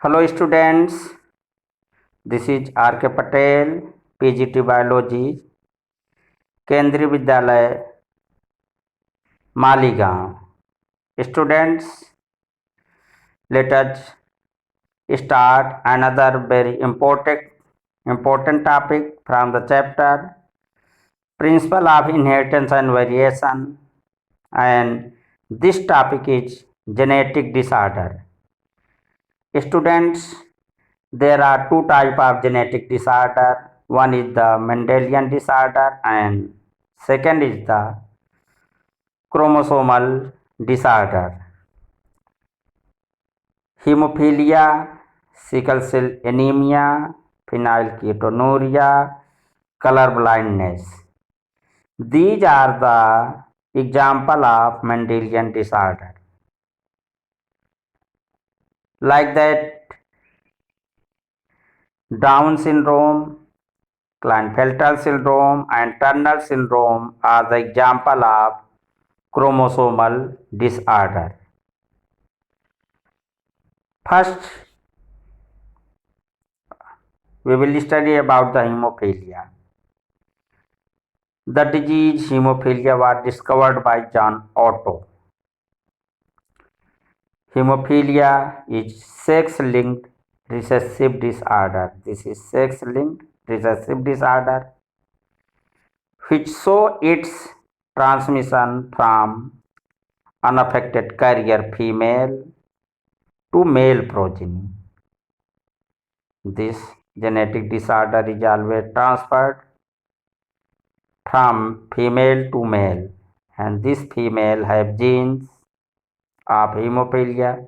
Hello students, this is R.K. Patel, PGT Biology, केंद्रीय विद्यालय Maligaon. Students, let us start another very important topic from the chapter Principle of Inheritance and Variation, and this topic is genetic disorder. Students, there are two types of genetic disorder. One is the Mendelian disorder and second is the chromosomal disorder. Hemophilia, sickle cell anemia, phenylketonuria, color blindness. These are the example of Mendelian disorder. Like that, Down syndrome, Klinefelter syndrome and Turner syndrome are the example of chromosomal disorder. First, we will study about the hemophilia. The disease hemophilia was discovered by John Otto. Hemophilia is sex-linked recessive disorder. This is sex-linked recessive disorder which show its transmission from unaffected carrier female to male progeny. This genetic disorder is always transferred from female to male, and this female have genes of hemophilia,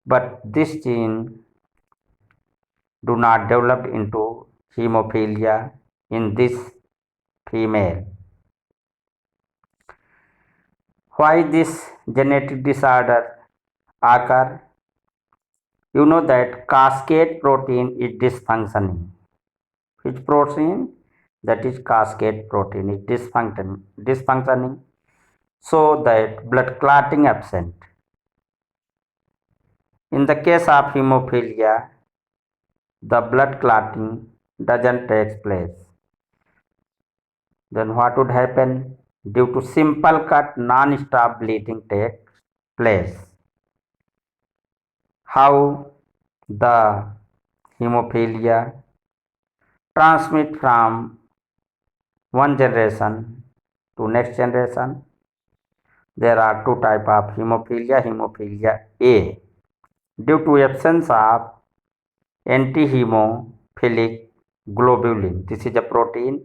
but this gene do not develop into hemophilia in this female. Why this genetic disorder occur? You know that cascade protein is dysfunctioning. Which protein? That is cascade protein is dysfunctioning, so that blood clotting absent. In the case of hemophilia, the blood clotting doesn't take place. Then what would happen? Due to simple cut, non-stop bleeding takes place. How the hemophilia transmit from one generation to next generation? There are two types of hemophilia. Hemophilia A, due to absence of anti-hemophilic globulin. This is a protein.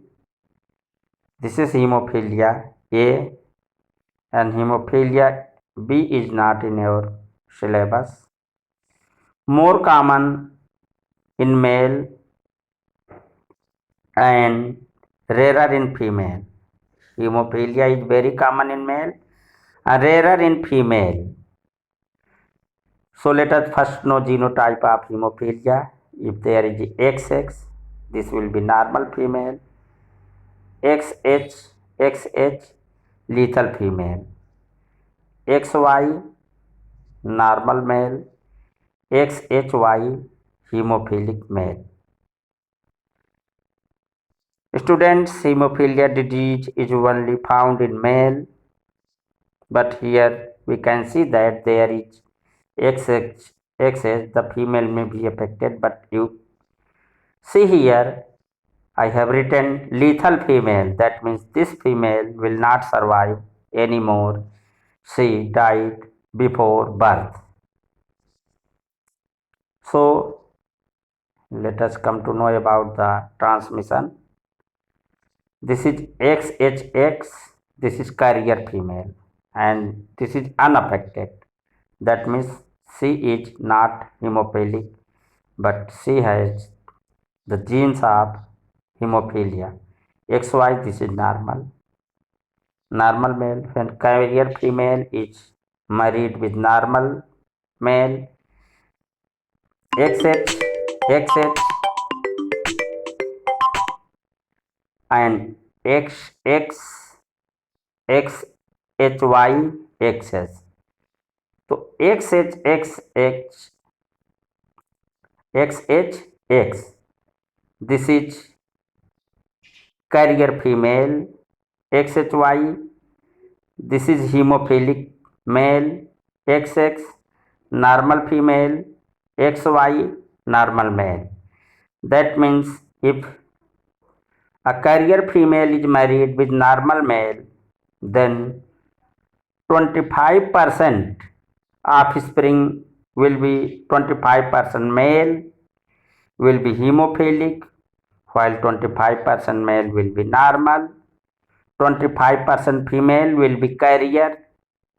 This is hemophilia A, and hemophilia B is not in your syllabus. More common in male and rarer in female. Hemophilia is very common in male and rarer in female. So let us first know genotype of hemophilia. If there is XX, this will be normal female. XX, lethal female. XY, normal male. XHY, hemophilic male. Students, hemophilia disease is only found in male, but here we can see that there is XX, the female may be affected, but you see here I have written lethal female. That means this female will not survive anymore. She died before birth. So let us come to know about the transmission. This is XHX, this is carrier female, and this is unaffected. That means she is not hemophilic, but she has the genes of hemophilia. XY, this is normal male. When carrier female is married with normal male, XX and XHY XS. So XHXX XHX. This is carrier female. XHY. This is hemophilic male. XX normal female. XY normal male. That means if a carrier female is married with normal male, then 25% offspring will be 25% male will be hemophilic, while 25% male will be normal, 25% female will be carrier,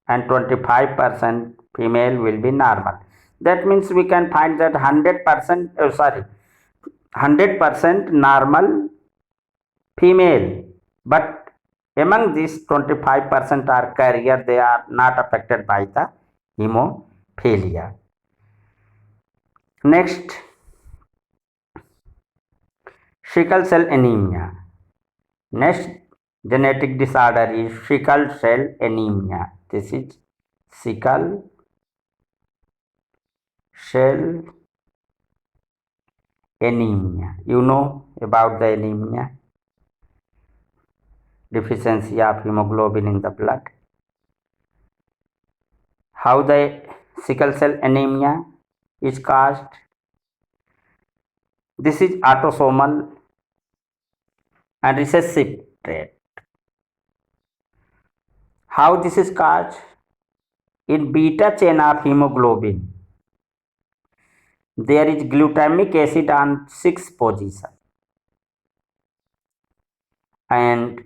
and 25% female will be normal. That means we can find that 100% normal female, but among these 25% are carrier, they are not affected by the hemophilia. Next, sickle cell anemia. Next genetic disorder is sickle cell anemia. This is sickle cell anemia. You know about the anemia, deficiency of hemoglobin in the blood. How the sickle cell anemia is caused? This is autosomal and recessive trait. How this is caused? In beta chain of hemoglobin, there is glutamic acid on 6th position, and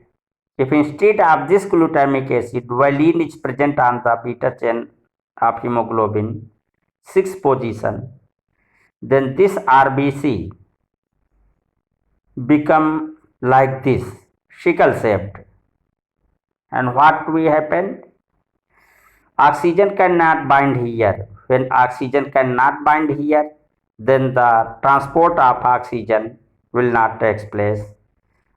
if instead of this glutamic acid, valine is present on the beta chain of hemoglobin 6th position, then this RBC become like this, sickle shaped. And what will happen? Oxygen cannot bind here. When oxygen cannot bind here, then the transport of oxygen will not take place,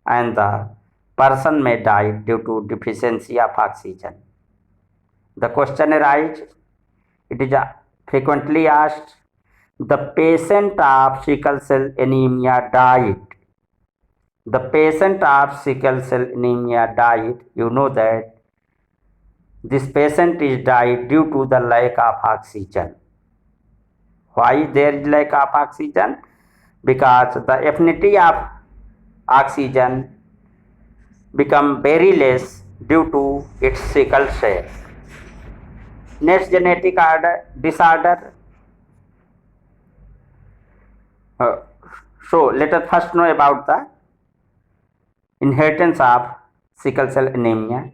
and the person may die due to deficiency of oxygen. The question arises, it is frequently asked, the patient of sickle cell anemia died. The patient of sickle cell anemia died. You know that this patient is died due to the lack of oxygen. Why there is lack of oxygen? Because the affinity of oxygen become very less due to its sickle cell. Next genetic disorder. So let us first know about the inheritance of sickle cell anemia.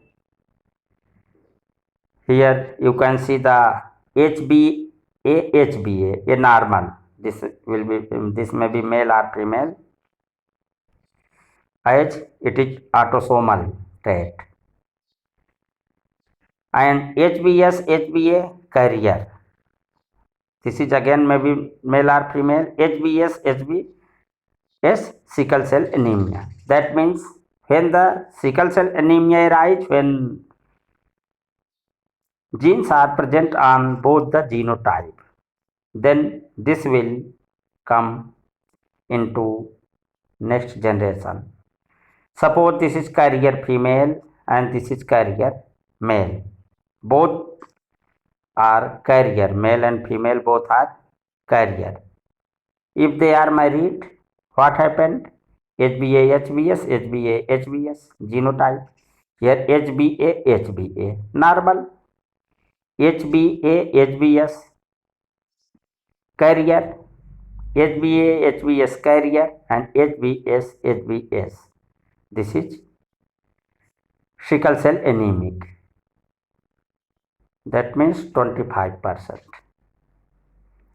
Here you can see the HbA, a normal. This may be male or female, as it is autosomal trait. And HbA carrier. This is again maybe male or female. HbS sickle cell anemia. That means when the sickle cell anemia arises, when genes are present on both the genotype, then this will come into next generation. Suppose this is carrier female and this is carrier male. Both are carrier, male and female both are carrier. If they are married, what happened? HbA-HbS, HbA-HbS genotype. Here HbA-HbA normal, HbA-HbS carrier, HbA-HbS carrier, and HbS-HbS. This is sickle cell anemic. That means 25%.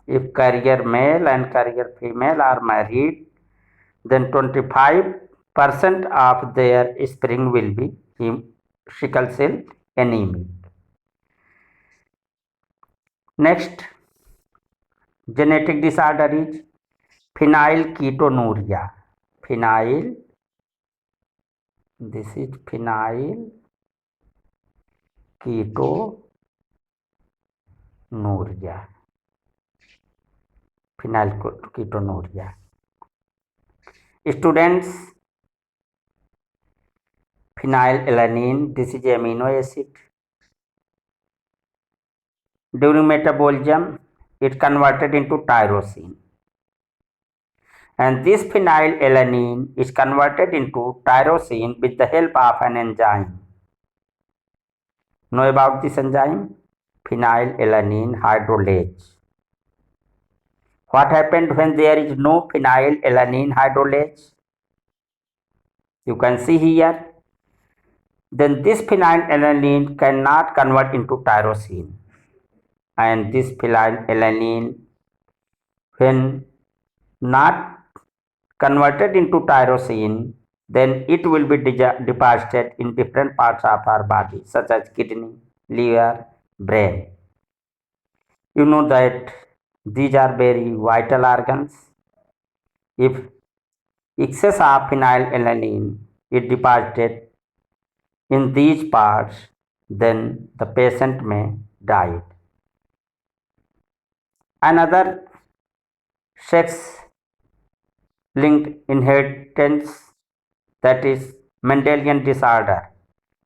If carrier male and carrier female are married, then 25% of their offspring will be sickle cell anemic. Next genetic disorder is phenylketonuria. This is phenylketonuria. phenylketonuria. Students, phenylalanine, this is amino acid. During metabolism, it converted into tyrosine. And this phenylalanine is converted into tyrosine with the help of an enzyme. Know about this enzyme? Phenylalanine hydrolase. What happened when there is no phenylalanine hydrolase? You can see here. Then this phenylalanine cannot convert into tyrosine. And this phenylalanine, when not converted into tyrosine, then it will be deposited in different parts of our body, such as kidney, liver, brain. You know that these are very vital organs. If excess of phenylalanine is deposited in these parts, then the patient may die. Another sex linked inheritance, that is Mendelian disorder,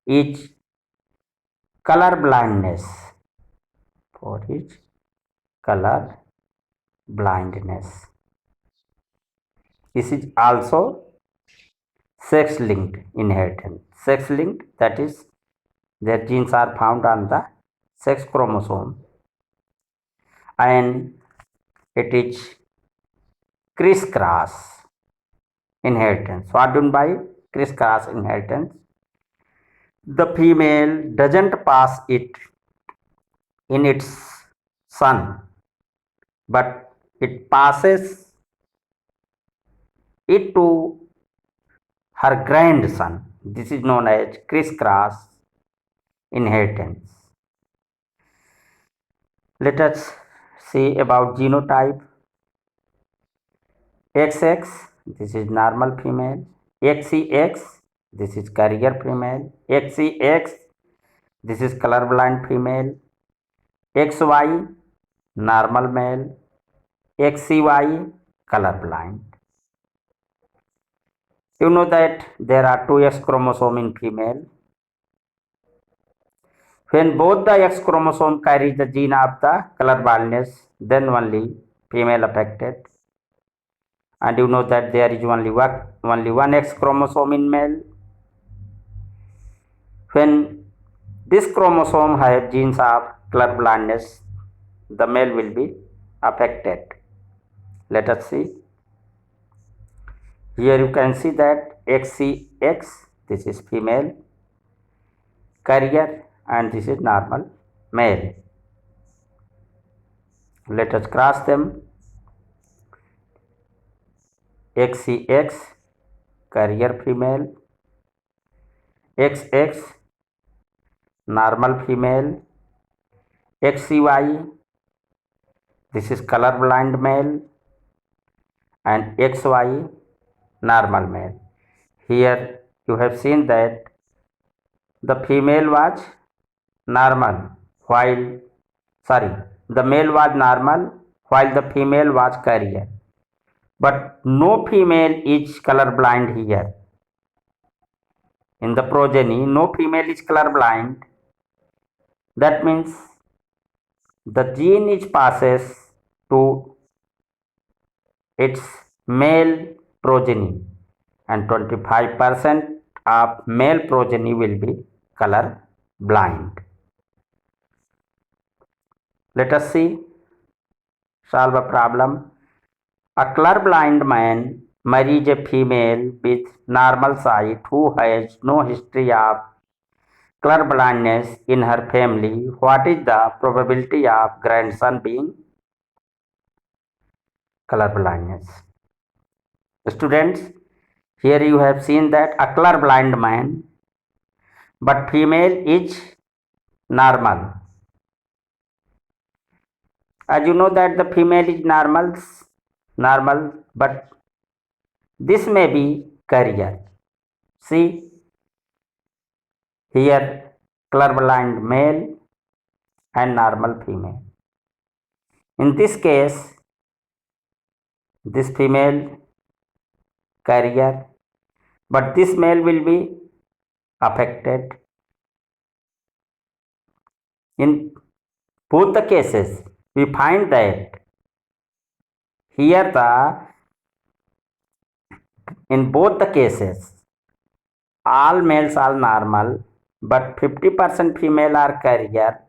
is color blindness. For each color blindness. This is also sex linked inheritance. Sex linked, that is, their genes are found on the sex chromosome and it is crisscross inheritance. What do you mean by crisscross inheritance? The female doesn't pass it in its son, but it passes it to her grandson. This is known as crisscross inheritance. Let us see about genotype. XX, this is normal female. XCX, this is carrier female. XCX, this is colorblind female. XY, normal male. XCY, colorblind. You know that there are two X chromosomes in female. When both the X chromosome carries the gene of the color blindness, then only female affected. And you know that there is only one X chromosome in male. When this chromosome has genes of color blindness, the male will be affected. Let us see. Here you can see that XCX, this is female carrier and this is normal male. Let us cross them. XCX, carrier female. XX, normal female. XCY, this is colorblind male. And XY, normal male. Here you have seen that the female was normal while, the male was normal while the female was carrier. But no female is colorblind here. In the progeny, no female is colorblind. That means the gene is passes to its male progeny and 25% of male progeny will be color blind. Let us see, solve a problem. A colorblind man marries a female with normal sight who has no history of color blindness in her family. What is the probability of grandson being color blindness? Students, here you have seen that a colorblind man, but female is normal. As you know that the female is normal, but this may be carrier. See, here colorblind male and normal female. In this case, this female carrier, but this male will be affected. In both the cases, we find that here in both the cases, all males are normal, but 50% female are carrier.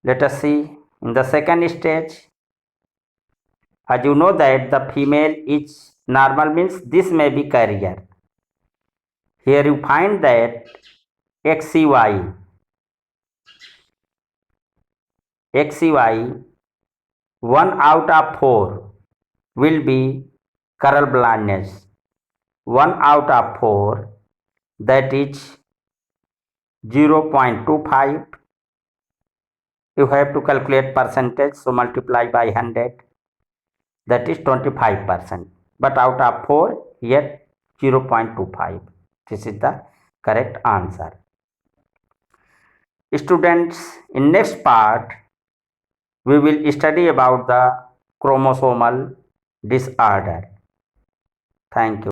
Let us see in the second stage. As you know that the female is normal means this may be carrier. Here you find that XCY 1 out of 4 will be color blindness. 1 out of 4, that is 0.25. You have to calculate percentage, so multiply by 100, that is 25%. But out of 4, yet 0.25. This is the correct answer. Students, in next part, we will study about the chromosomal disorder. Thank you.